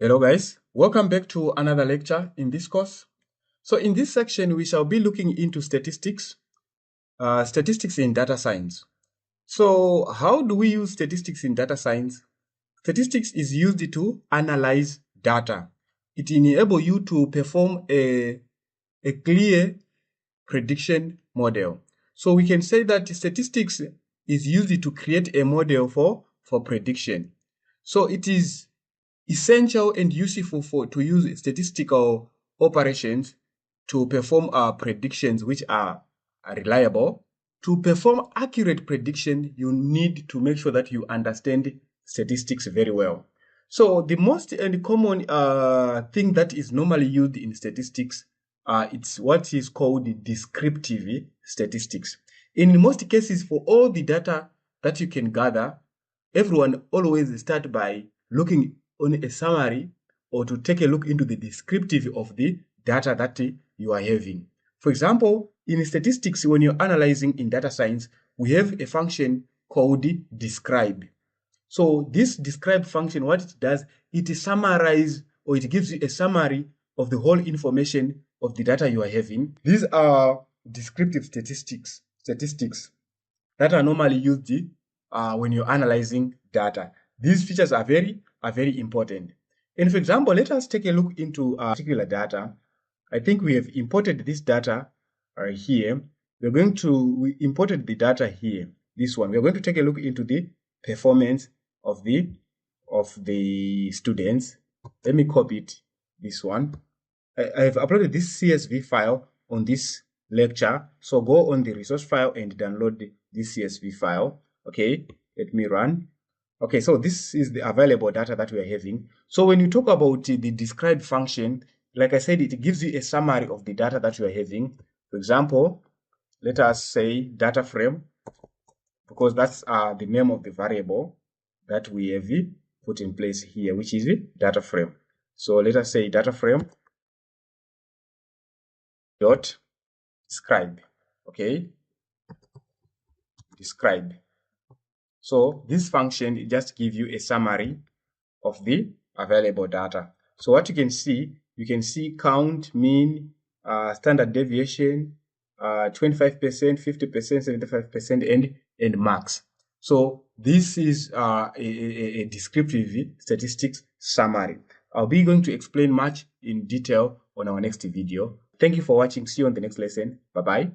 Hello guys, welcome back to another lecture in this course. So in this section, we shall be looking into statistics in data science. So how do we use statistics in data science? Statistics is used to analyze data. It enables you to perform a clear prediction model. So we can say that statistics is used to create a model for prediction. So it is essential and useful to use statistical operations to perform predictions which are reliable. To perform accurate prediction, you need to make sure that you understand statistics very well. So the most and common thing that is normally used in statistics, it's what is called descriptive statistics. In most cases, for all the data that you can gather, everyone always start by looking on a summary or to take a look into the descriptive of the data that you are having. For example, in statistics, when you're analyzing in data science, we have a function called describe. So this describe function, what it does, it summarizes or it gives you a summary of the whole information of the data you are having. These are descriptive statistics that are normally used when you're analyzing data. These features are very important. And for example, let us take a look into particular data. I think we have imported this data here. We imported the data here, this one. We're going to take a look into the performance of the students. Let me copy it, this one. I've uploaded this CSV file on this lecture. So go on the resource file and download this CSV file. Okay, let me run. Okay, so this is the available data that we are having. So when you talk about the describe function, like I said, it gives you a summary of the data that you are having. For example, let us say data frame, because that's the name of the variable that we have put in place here, which is data frame. So let us say data frame dot describe. Okay, describe. So this function just gives you a summary of the available data. So what you can see count, mean, standard deviation, 25%, 50%, 75%, and max. So this is a descriptive statistics summary. I'll be going to explain much in detail on our next video. Thank you for watching. See you on the next lesson. Bye-bye.